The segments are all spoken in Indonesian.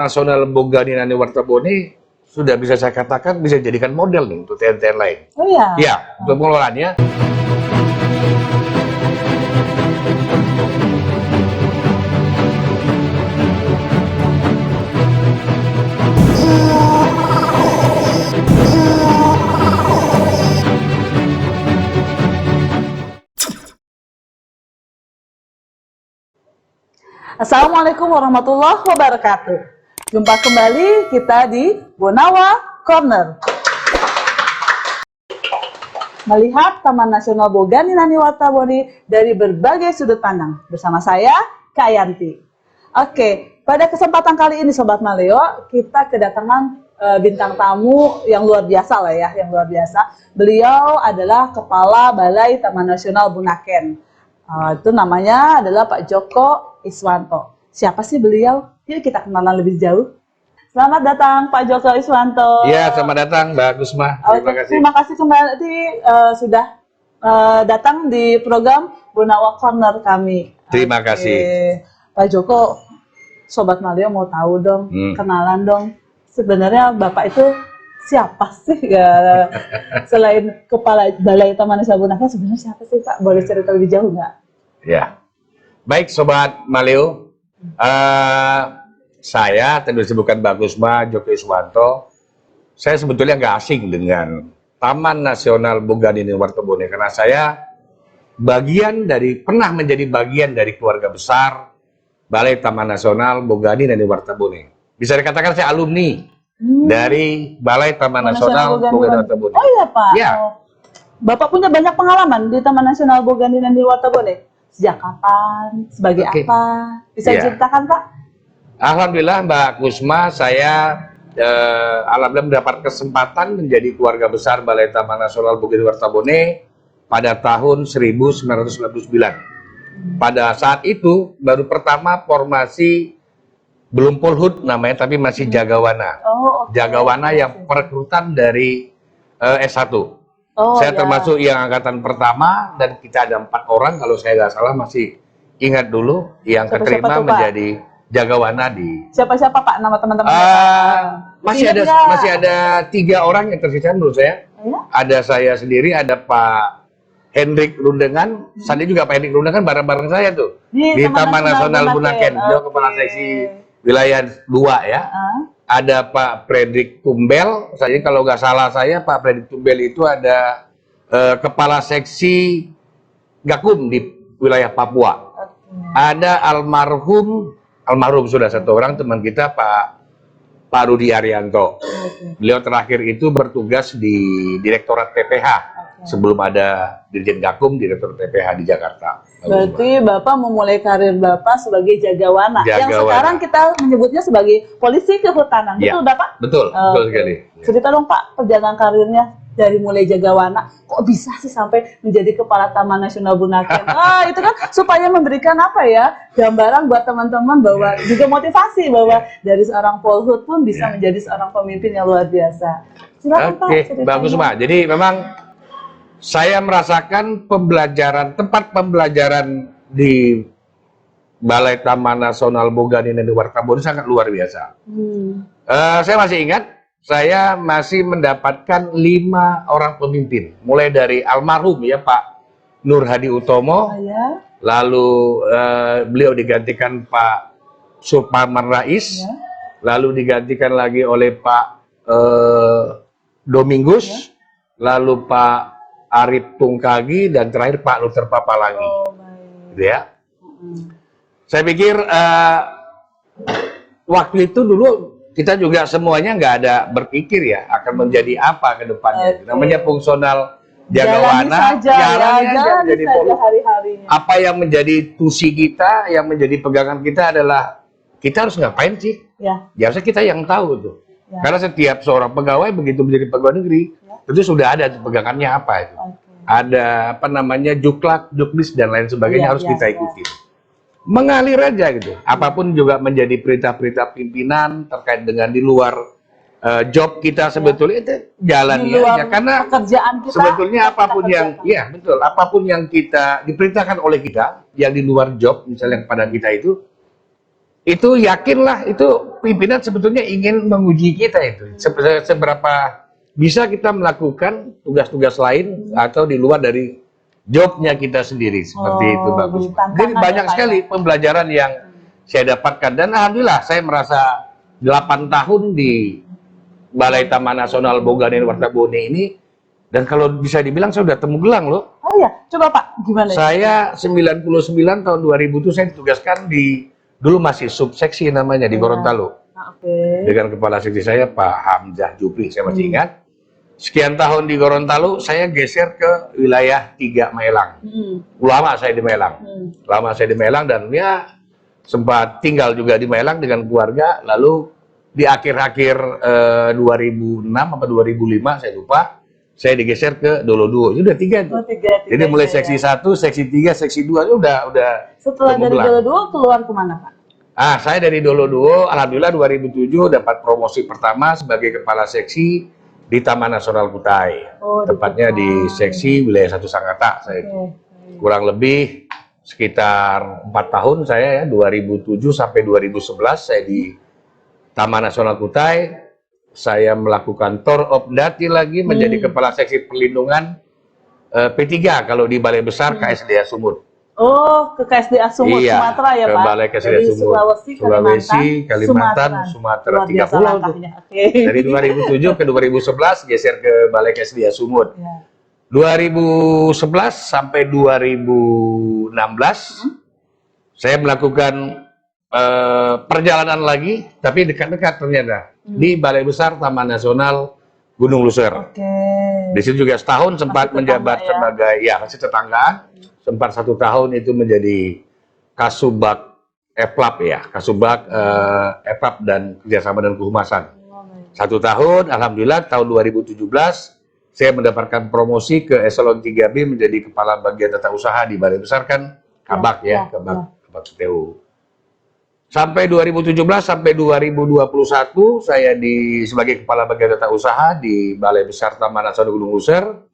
Nasional Bogani Nani Wartabone sudah bisa saya katakan bisa jadikan model nih untuk TNI lain. Oh iya? Iya, untuk pengelolaannya. Assalamualaikum warahmatullahi wabarakatuh. Jumpa kembali kita di Bonawa Corner. Melihat Taman Nasional Bogani Nani Wartabone dari berbagai sudut pandang. Bersama saya, Kak Yanti. Oke, pada kesempatan kali ini Sobat Maleo, kita kedatangan bintang tamu yang luar biasa lah ya, yang luar biasa. Beliau adalah Kepala Balai Taman Nasional Bunaken. Itu namanya adalah Pak Joko Iswanto. Siapa sih beliau? Yuk kita kenalan lebih jauh. Selamat datang Pak Joko Iswanto. Iya, selamat datang Mbak Gusma. Terima kasih. Terima kasih kembali sudah datang di program Bonawa Corner kami. Terima kasih. Pak Joko, Sobat Maleo mau tahu dong, kenalan dong. Sebenarnya Bapak itu siapa sih? Ya, selain Kepala Balai Taman Nasional Bunaken, sebenarnya siapa sih Pak? Boleh cerita lebih jauh nggak? Ya, baik Sobat Maleo. Saya tadi disebutkan Mbak Gusma, Joko Iswanto. Saya sebetulnya nggak asing dengan Taman Nasional Bogani Nani Wartabone karena saya pernah menjadi bagian dari keluarga besar Balai Taman Nasional Bogani Nani Wartabone. Bisa dikatakan saya alumni dari Balai Taman Nasional Bogani Nani Wartabone. Oh iya Pak. Ya. Bapak punya banyak pengalaman di Taman Nasional Bogani Nani Wartabone. Sejak kapan? Sebagai apa? Bisa ceritakan Pak? Alhamdulillah Mbak Gusma, saya alhamdulillah mendapat kesempatan menjadi keluarga besar Balai Taman Nasional Bogani Nani Wartabone pada tahun 1999. Pada saat itu baru pertama formasi, belum Polhut namanya, tapi masih Jagawana. Jagawana yang perekrutan dari S1. Saya termasuk yang angkatan pertama dan kita ada 4 orang kalau saya nggak salah, masih ingat dulu yang keterima menjadi Jagawana di. Siapa-siapa Pak nama teman-teman? Masih ada 3 orang yang tersisa menurut saya. Ada saya sendiri, ada Pak Hendrik Rundengan, saya juga Pak Hendrik Rundengan bareng-bareng saya tuh di Taman Nasional Bunaken. Beliau kepala seksi wilayah 2 ya. Ada Pak Fredrik Tumbel, saya kalau nggak salah saya Pak Fredrik Tumbel itu ada kepala seksi Gakum di wilayah Papua. Ada almarhum sudah 1 orang teman kita Pak Rudi Arianto. Beliau terakhir itu bertugas di Direktorat PPH. Sebelum ada Dirjen Gakum, Direktur PPH di Jakarta. Berarti Bapak memulai karir Bapak sebagai Jagawana. Yang sekarang kita menyebutnya sebagai polisi kehutanan. Betul Bapak? Betul, betul sekali. Cerita dong Pak, perjalanan karirnya dari mulai Jagawana, kok bisa sih sampai menjadi Kepala Taman Nasional Bunaken? Itu kan supaya memberikan apa ya, gambaran buat teman-teman bahwa juga motivasi bahwa dari seorang Polhut pun bisa menjadi seorang pemimpin yang luar biasa. Silakan Pak. Oke, bagus Mbak. Jadi memang saya merasakan tempat pembelajaran di Balai Taman Nasional Bogani Nani Wartabone sangat luar biasa. Saya masih ingat, saya masih mendapatkan 5 orang pemimpin, mulai dari almarhum ya Pak Nur Hadi Utomo, lalu beliau digantikan Pak Suparman Rais, lalu digantikan lagi oleh Pak Domingus, lalu Pak Arif Tungkagi, dan terakhir Pak Luther Papalangi. Gitu ya. Saya pikir waktu itu dulu kita juga semuanya nggak ada berpikir ya akan menjadi apa ke depannya. Namanya fungsional Jagawana, jalannya aja menjadi hari-harinya. Apa yang menjadi tusi kita, yang menjadi pegangan kita adalah kita harus ngapain sih? Biasa kita yang tahu tuh. Karena setiap seorang pegawai begitu menjadi pegawai negeri, tentu sudah ada pegangannya apa itu. Ada apa namanya juklak, juknis dan lain sebagainya harus kita ikuti. Mengalir aja gitu. Apapun juga menjadi perintah-perintah pimpinan terkait dengan di luar job kita sebetulnya itu jalani aja. Karena pekerjaan kita, sebetulnya apapun apapun yang kita diperintahkan oleh kita yang di luar job misalnya kepada kita itu yakinlah itu pimpinan sebetulnya ingin menguji kita itu seberapa bisa kita melakukan tugas-tugas lain atau di luar dari jobnya kita sendiri seperti itu bagus. Jadi banyak sekali pembelajaran yang saya dapatkan dan alhamdulillah saya merasa 8 tahun di Balai Taman Nasional Boganin Wartabone ini dan kalau bisa dibilang saya udah temu gelang loh. Oh ya, coba Pak, gimana? Saya 99 tahun 2000 itu saya ditugaskan di dulu masih subseksi namanya di Gorontalo. Dengan kepala seksi saya Pak Hamzah Jupri, saya masih ingat. Sekian tahun di Gorontalo, saya geser ke wilayah 3 Magelang. Lama saya di Magelang. Lama saya di Magelang dan ya sempat tinggal juga di Magelang dengan keluarga. Lalu di akhir-akhir 2006 atau 2005 saya lupa, saya digeser ke Dolo Duo. Itu udah 3 tuh. Jadi mulai seksi 1, seksi 3, seksi 2 itu udah Setelah dari Dolo Duo keluar kemana Pak? Saya dari Dolo Duo, alhamdulillah 2007 dapat promosi pertama sebagai kepala seksi di Taman Nasional Kutai, tepatnya di seksi wilayah 1 Sangatta. Saya kurang lebih sekitar 4 tahun saya ya, 2007 sampai 2011 saya di Taman Nasional Kutai. Saya melakukan tour of dati lagi menjadi kepala seksi perlindungan P3 kalau di Balai Besar KSDA Sumut. Oh, ke KSDA Sumut Sumatera ya Pak? Ke Balai KSDA Sumut. Sulawesi, Kalimantan, Sumatera 3 pulau tuh. Dari 2007 ke 2011 geser ke Balai KSDA Sumut. 2011 sampai 2016 saya melakukan perjalanan lagi, tapi dekat-dekat ternyata di Balai Besar Taman Nasional Gunung Luser. Di situ juga setahun sempat menjabat sebagai masih tetanggaan. Sempat 1 tahun itu menjadi Kasubag Eplap ya, Kasubag Eplap dan Kerjasama dan Kehumasan. 1 tahun, alhamdulillah tahun 2017 saya mendapatkan promosi ke eselon 3B menjadi kepala bagian tata usaha di Balai Besar kan Kabak Kabak CTU. Sampai 2017 sampai 2021 saya sebagai kepala bagian tata usaha di Balai Besar Taman Nasional Gunung Luser.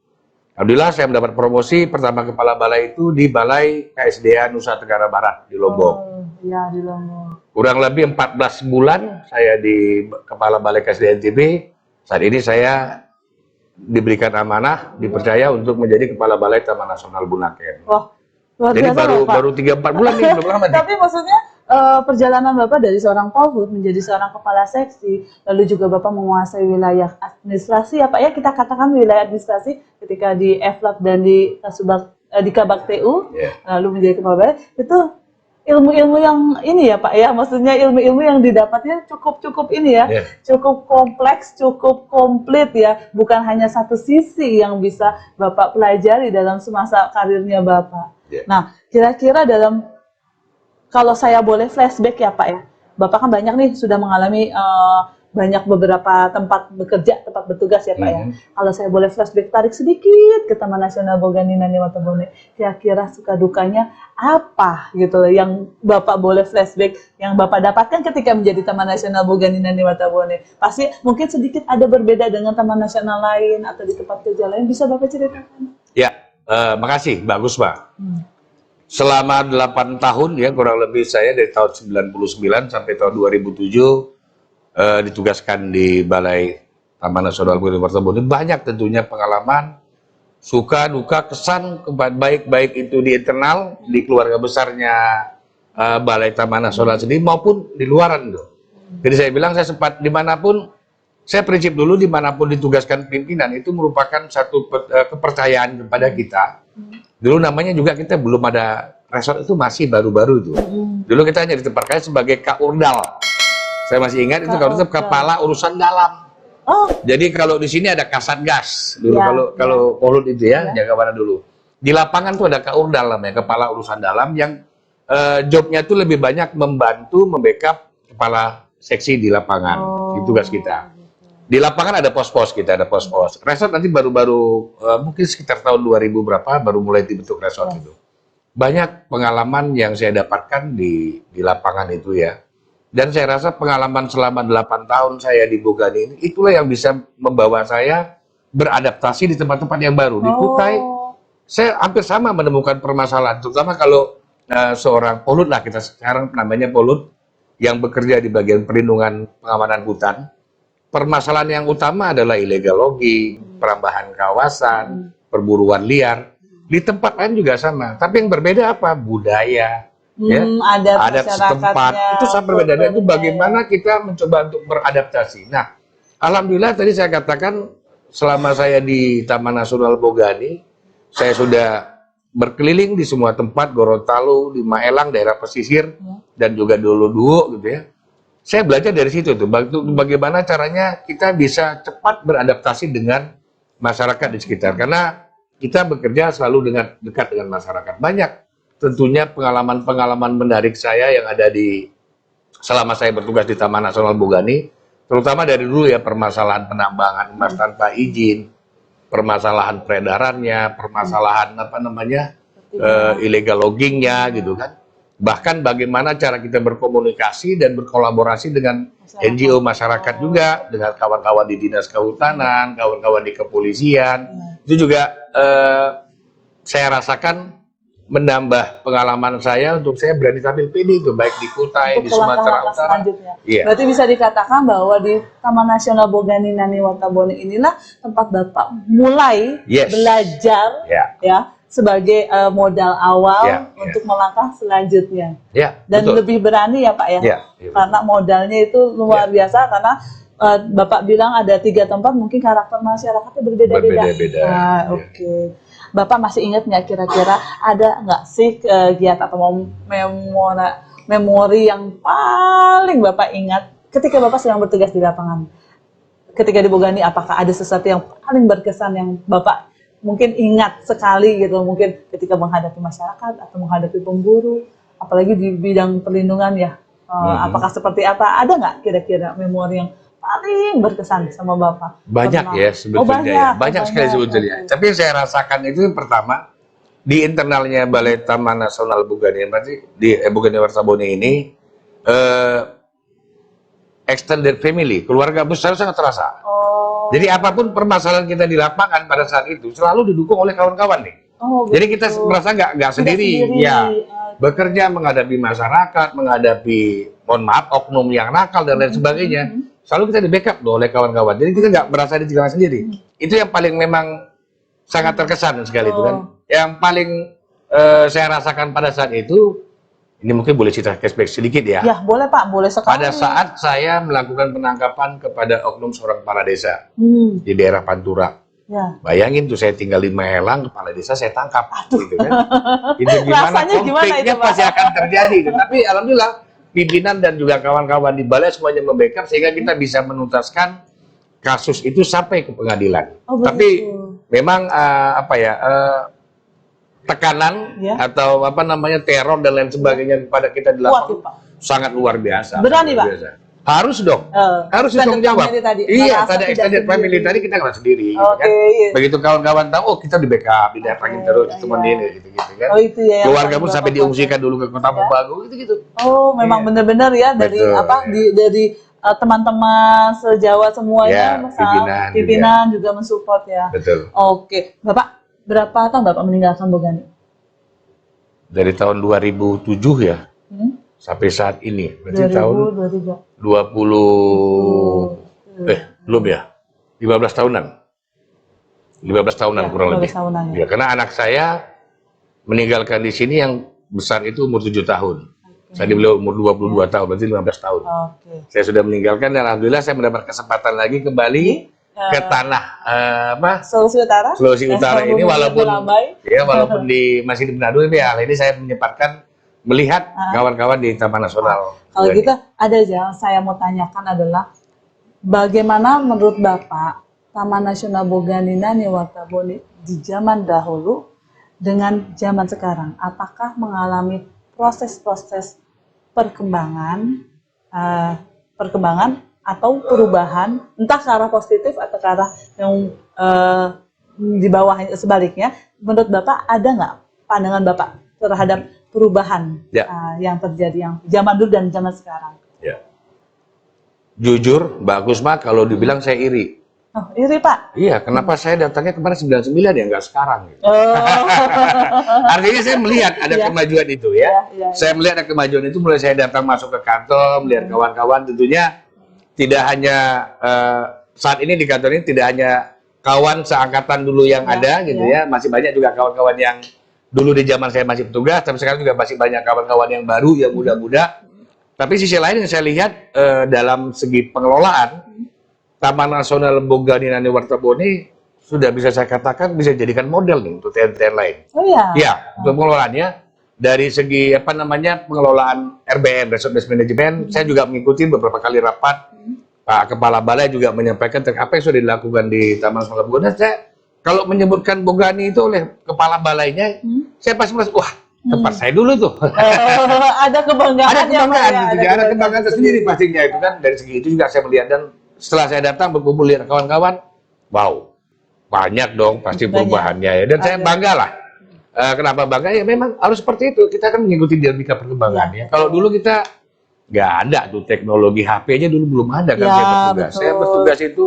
Alhamdulillah saya mendapat promosi pertama kepala balai itu di Balai KSDA Nusa Tenggara Barat di Lombok. Di Lombok. Kurang lebih 14 bulan saya di kepala Balai KSDA NTB. Saat ini saya diberikan amanah, dipercaya untuk menjadi kepala Balai Taman Nasional Bunaken. Wah, luar jadi biasa baru 3-4 bulan nih, belum lama nih. Tapi maksudnya perjalanan Bapak dari seorang Polhut menjadi seorang kepala seksi, lalu juga Bapak menguasai wilayah administrasi, ya Pak ya, kita katakan wilayah administrasi ketika di FLAP dan di Kabak TU, lalu menjadi kepala balai, itu ilmu-ilmu yang ini ya Pak ya, maksudnya ilmu-ilmu yang didapatnya cukup ini ya, cukup kompleks, cukup komplit ya, bukan hanya satu sisi yang bisa Bapak pelajari dalam semasa karirnya Bapak. Nah, kira-kira kalau saya boleh flashback ya Pak ya, Bapak kan banyak nih sudah mengalami banyak beberapa tempat bekerja, tempat bertugas ya Pak ya. Kalau saya boleh flashback tarik sedikit ke Taman Nasional Boganin Wartabone, kira-kira suka dukanya apa gitu loh yang Bapak boleh flashback yang Bapak dapatkan ketika menjadi Taman Nasional Boganin Wartabone. Pasti mungkin sedikit ada berbeda dengan taman nasional lain atau di tempat kerja lain, bisa Bapak ceritakan? Ya, makasih, bagus Pak. Selama 8 tahun ya kurang lebih saya dari tahun 99 sampai tahun 2007 ditugaskan di Balai Taman Nasional Boganin Wartabone. Banyak tentunya pengalaman, suka, duka, kesan, baik itu di internal, di keluarga besarnya Balai Taman Nasional sendiri maupun di luaran tuh. Jadi saya bilang saya sempat dimanapun, saya prinsip dulu dimanapun ditugaskan pimpinan itu merupakan satu kepercayaan kepada kita. Dulu namanya juga kita belum ada resort itu masih baru-baru itu. Dulu kita hanya ditempatkan sebagai Kaurdal. Saya masih ingat itu kalau itu kepala urusan dalam. Jadi kalau di sini ada Kasatgas dulu kalau Polhut itu ya jaga mana dulu. Di lapangan tuh ada Kaurdal namanya kepala urusan dalam yang jobnya itu lebih banyak membantu membackup kepala seksi di lapangan. Itu tugas kita. Di lapangan ada pos-pos kita, ada pos-pos. Resort nanti baru-baru mungkin sekitar tahun 2000 berapa baru mulai dibentuk resort itu. Banyak pengalaman yang saya dapatkan di lapangan itu ya. Dan saya rasa pengalaman selama 8 tahun saya di Boganin itulah yang bisa membawa saya beradaptasi di tempat-tempat yang baru. Di Kutai, saya hampir sama menemukan permasalahan, terutama kalau seorang Polhut lah, kita sekarang namanya Polhut, yang bekerja di bagian perlindungan pengamanan hutan, permasalahan yang utama adalah illegal logging, perambahan kawasan, perburuan liar. Di tempat lain juga sama, tapi yang berbeda apa? Budaya, ya, adat setempat. Itu sangat berbeda. Dan itu bagaimana kita mencoba untuk beradaptasi. Nah, alhamdulillah tadi saya katakan selama saya di Taman Nasional Bogani, saya sudah berkeliling di semua tempat, Gorontalo, di Maelang, daerah pesisir, dan juga di Uluduo gitu ya. Saya belajar dari situ tuh, bagaimana caranya kita bisa cepat beradaptasi dengan masyarakat di sekitar. Karena kita bekerja selalu dekat dengan masyarakat. Banyak tentunya pengalaman-pengalaman menarik saya yang ada selama saya bertugas di Taman Nasional Bogani, terutama dari dulu ya, permasalahan penambangan emas tanpa izin, permasalahan peredarannya, permasalahan illegal loggingnya gitu kan. Bahkan bagaimana cara kita berkomunikasi dan berkolaborasi dengan NGO masyarakat juga, dengan kawan-kawan di dinas kehutanan, kawan-kawan di kepolisian. Itu juga saya rasakan menambah pengalaman saya untuk saya berani tampil PD itu, baik di Kutai, di Sumatera Utara. Yeah. Berarti bisa dikatakan bahwa di Taman Nasional Bogani Nani Wartabone inilah tempat Bapak mulai belajar ya sebagai modal awal untuk melangkah selanjutnya. Dan betul. Lebih berani ya Pak ya. Karena modalnya itu luar biasa, karena Bapak bilang ada 3 tempat, mungkin karakter masyarakatnya berbeda-beda. Oke. Bapak masih ingat nggak kira-kira ada nggak sih kegiatan atau memori yang paling Bapak ingat ketika Bapak sedang bertugas di lapangan? Ketika di Bogani, apakah ada sesuatu yang paling berkesan yang Bapak mungkin ingat sekali gitu, mungkin ketika menghadapi masyarakat atau menghadapi pemburu, apalagi di bidang perlindungan ya, apakah seperti apa? Ada nggak kira-kira memori yang paling berkesan sama Bapak? Banyak ya sebetulnya, banyak sekali sebetulnya. Tapi yang saya rasakan itu yang pertama, di internalnya Balai Taman Nasional Bogani, di Bogani Wartabone ini, extended family, keluarga besar sangat terasa. Jadi apapun permasalahan kita di lapangan pada saat itu selalu didukung oleh kawan-kawan nih. Jadi kita merasa nggak sendiri, ya. Bekerja menghadapi masyarakat, menghadapi, mohon maaf, oknum yang nakal dan lain sebagainya, selalu kita di backup loh oleh kawan-kawan. Jadi kita nggak merasa ditinggalkan sendiri. Itu yang paling memang sangat terkesan sekali itu kan. Yang paling saya rasakan pada saat itu, ini mungkin boleh cerita cashback sedikit ya. Ya boleh Pak, boleh sekali. Pada saat saya melakukan penangkapan kepada oknum seorang kepala desa di daerah Pantura. Bayangin tuh, saya tinggal di Maelang, kepala desa saya tangkap. Gitu kan. Itu gimana konfliknya pasti akan terjadi. Tapi alhamdulillah pimpinan dan juga kawan-kawan di balai semuanya membackup sehingga kita bisa menuntaskan kasus itu sampai ke pengadilan. Tapi memang tekanan atau teror dan lain sebagainya kepada kita di lapangan sangat luar biasa. Berani Pak? Biasa. Harus dong, harus ditanggung jawab. Iya, tadi extended family tadi kita nggak sendiri. Kan? Begitu kawan-kawan tahu, kita di backup, didatangin terus, temenin gitu-gitu kan. Itu ya. Keluarga pun sampai diungsikan dulu ke Kota Mobagu, gitu-gitu. Memang benar-benar ya dari dari teman-teman se-Jawa semuanya, pimpinan juga mensupport ya. Betul. Oke, Bapak. Berapa tahun Bapak meninggalkan Bogani? Dari tahun 2007 ya, sampai saat ini. Berarti 2023. tahun belum ya, 15 tahunan. 15 tahunan ya, kurang 15 lebih. Tahunan, ya. Karena anak saya meninggalkan di sini yang besar itu umur 7 tahun. Saya beliau umur 22 tahun, berarti 15 tahun. Saya sudah meninggalkan dan alhamdulillah saya mendapat kesempatan lagi kembali ke tanah Sulawesi Utara ini, walaupun masih di Manado, tapi ya ini saya menyempatkan melihat kawan-kawan di Taman Nasional. Kalau gitu ada yang saya mau tanyakan adalah bagaimana menurut Bapak Taman Nasional Bogani Nani Wartabone di zaman dahulu dengan zaman sekarang? Apakah mengalami proses-proses perkembangan atau perubahan, entah ke arah positif atau ke arah yang di bawah sebaliknya? Menurut Bapak ada nggak pandangan Bapak terhadap perubahan yang terjadi yang zaman dulu dan zaman sekarang? Ya. Jujur, Mbak Kusma, kalau dibilang saya iri. Oh, iri Pak. Iya, kenapa saya datangnya kemarin 99 ya, nggak sekarang gitu. Oh. Artinya saya melihat ada Iya. kemajuan itu ya. Iya. Saya melihat ada kemajuan itu mulai saya datang masuk ke kantor, melihat kawan-kawan tentunya tidak hanya saat ini di kantor ini tidak hanya kawan seangkatan dulu yang ada gitu ya, masih banyak juga kawan-kawan yang dulu di zaman saya masih petugas, tapi sekarang juga masih banyak kawan-kawan yang baru, yang muda-muda. Tapi sisi lain yang saya lihat dalam segi pengelolaan, Taman Nasional Bogani Nani Wartabone sudah bisa saya katakan bisa jadikan model nih untuk TN-TN lain. Oh iya. Iya, untuk pengelolaannya dari segi apa namanya pengelolaan RBN, Resort Based Management, saya juga mengikuti beberapa kali rapat. Pak Kepala Balai juga menyampaikan apa yang sudah dilakukan di Taman Nasional Bogani. Saya kalau menyebutkan Bogani itu oleh Kepala Balainya, saya pasti merasa wah tempat saya dulu tuh. Ada kebanggaan. Ada kebanggaan, ya, ada kebanggaan tersendiri pastinya itu kan. Dari segi itu juga saya melihat dan setelah saya datang berkumpul dengan kawan-kawan, wow, banyak dong pasti perubahannya ya. Dan saya bangga lah. Kenapa bangga? Ya memang harus seperti itu. Kita kan mengikuti dinamika perkembangannya. Kalau dulu kita nggak ada tuh teknologi HP aja dulu belum ada kan saya bertugas. Betul. Saya bertugas itu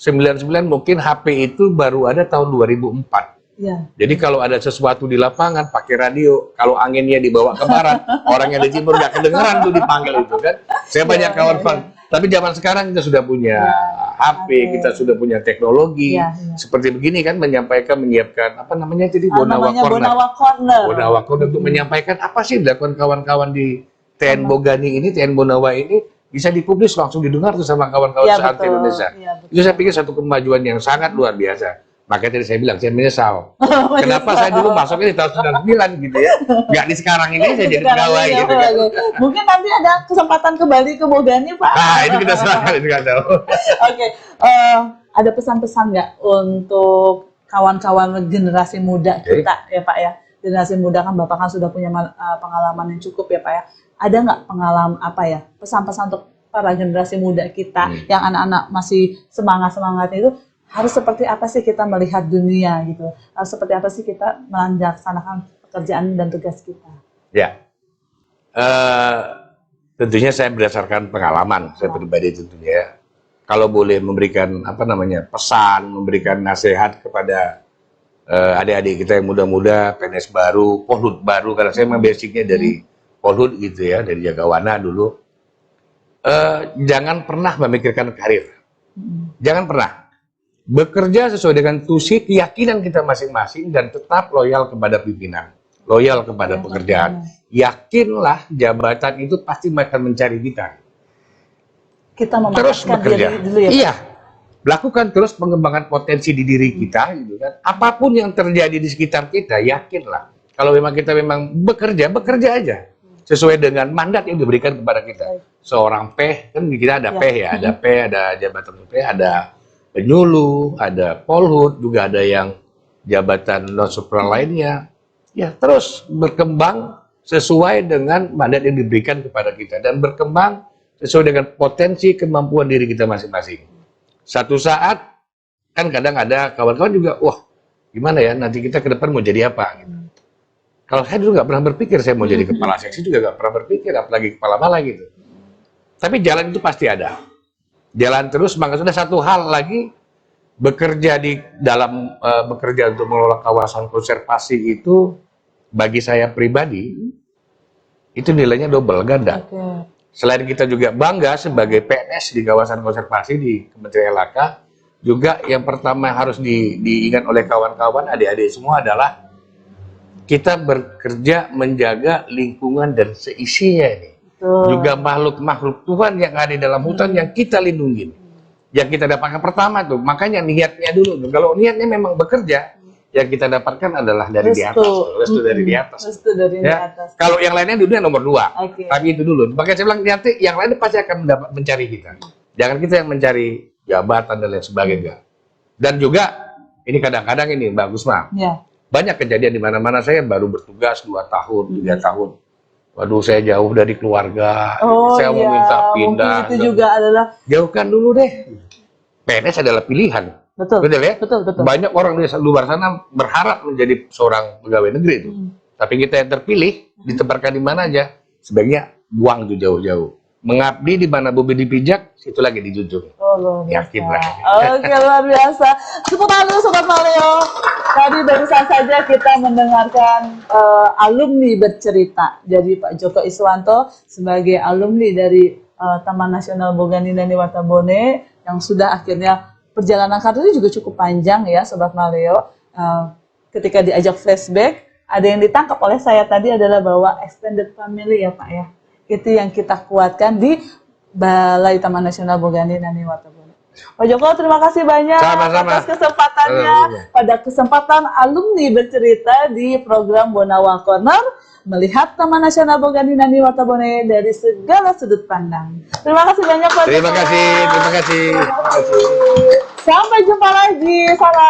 99 mungkin HP itu baru ada tahun 2004. Ya. Jadi kalau ada sesuatu di lapangan pakai radio, kalau anginnya dibawa ke barat, orang yang di timur nggak kedengeran tuh dipanggil itu kan. Saya banyak kawan-kawan. Tapi zaman sekarang kita sudah punya HP, kita sudah punya teknologi. Seperti begini kan menyiapkan apa namanya jadi Bonawa Corner. Bonawa Corner untuk menyampaikan apa sih dilakukan kawan-kawan di TN Bogani ini, TN Bonawa ini bisa dipublis langsung didengar tuh sama kawan-kawan se Indonesia. Itu saya pikir satu kemajuan yang sangat luar biasa. Makanya tadi saya bilang, saya menyesal. Kenapa saya dulu masuknya di tahun 99 gitu ya. Nggak di sekarang ini saya jadi pegawai gitu kan. Mungkin nanti ada kesempatan kembali ke Bogani, Pak. Ah, itu kita serahkan, itu nggak tahu. Oke, ada pesan-pesan nggak untuk kawan-kawan generasi muda kita ya Pak ya? Generasi muda kan Bapak kan sudah punya pengalaman yang cukup ya Pak ya. Ada nggak pengalaman apa ya, pesan-pesan untuk para generasi muda kita yang anak-anak masih semangat-semangatnya itu, harus seperti apa sih kita melihat dunia gitu? Harus seperti apa sih kita melaksanakan pekerjaan dan tugas kita? Ya, tentunya saya berdasarkan pengalaman saya pribadi tentunya. Kalau boleh memberikan apa namanya pesan, memberikan nasihat kepada adik-adik kita yang muda-muda, PNS baru, Polhut baru, karena saya memang basicnya dari Polhut gitu ya, dari Jagawana dulu. Jangan pernah memikirkan karir, jangan pernah. Bekerja sesuai dengan tusi keyakinan kita masing-masing dan tetap loyal kepada pimpinan, loyal kepada pekerjaan. Yakinlah jabatan itu pasti akan mencari kita. Kita terus bekerja. Diri dulu ya, iya, lakukan terus pengembangan potensi di diri kita, gitu kan. Apapun yang terjadi di sekitar kita, yakinlah. Kalau memang kita memang bekerja, bekerja aja sesuai dengan mandat yang diberikan kepada kita. Seorang PEH, kan kita ada PEH ya, ada PEH, ada jabatan PEH, ada penyuluh, ada Polhut, juga ada yang jabatan non-supra lainnya. Ya, terus berkembang sesuai dengan mandat yang diberikan kepada kita dan berkembang sesuai dengan potensi kemampuan diri kita masing-masing. Satu saat kan kadang ada kawan-kawan juga, wah gimana ya nanti kita ke depan mau jadi apa? Gitu. Kalau saya dulu nggak pernah berpikir saya mau jadi kepala seksi, juga nggak pernah berpikir apalagi kepala balai gitu. Tapi jalan itu pasti ada. Jalan terus, maka sudah satu hal lagi, bekerja di dalam bekerja untuk mengelola kawasan konservasi itu bagi saya pribadi itu nilainya double ganda. Selain kita juga bangga sebagai PNS di kawasan konservasi di Kementerian LHK, juga yang pertama harus diingat oleh kawan-kawan adik-adik semua adalah kita bekerja menjaga lingkungan dan seisinya ini. Juga makhluk-makhluk Tuhan yang ada di dalam hutan yang kita lindungi, yang kita dapatkan pertama tuh, makanya niatnya dulu tuh. Kalau niatnya memang bekerja, yang kita dapatkan adalah dari di atas, restu dari di atas. Kalau yang lainnya dunia nomor 2, tapi itu dulu. Makanya saya bilang nanti yang lainnya pasti akan mencari kita. Jangan kita yang mencari jabatan dan lain sebagainya. Dan juga ini kadang-kadang ini Mbak Gusma, banyak kejadian di mana-mana saya baru bertugas 2 tahun, 3 tahun. Waduh, saya jauh dari keluarga, saya mau minta pindah. Itu juga adalah jauhkan dulu deh. PNS adalah pilihan. Betul ya? Betul. Banyak orang di luar sana berharap menjadi seorang pegawai negeri itu. Tapi kita yang terpilih, ditempatkan di mana aja, sebaiknya buang tuh jauh-jauh. mengabdi di mana bumi dipijak, situ lagi dijunjung. Oh, luar biasa. Yakin lah. Oke, luar biasa. Tepuk tangan dulu Sobat Maleo. Tadi barusan saja kita mendengarkan alumni bercerita. Jadi Pak Joko Iswanto sebagai alumni dari Taman Nasional Boganinani Wartabone yang sudah akhirnya perjalanan karirnya juga cukup panjang ya Sobat Maleo. Ketika diajak flashback, ada yang ditangkap oleh saya tadi adalah bahwa extended family ya Pak ya. Itu yang kita kuatkan di Balai Taman Nasional Boganinani Wartabone. Pak Joko, terima kasih banyak Sama-sama. atas kesempatannya pada kesempatan alumni bercerita di program Bonawa Corner melihat Taman Nasional Boganinani Wartabone dari segala sudut pandang. Terima kasih banyak Pak Joko. Terima kasih. Sampai jumpa lagi. Salam.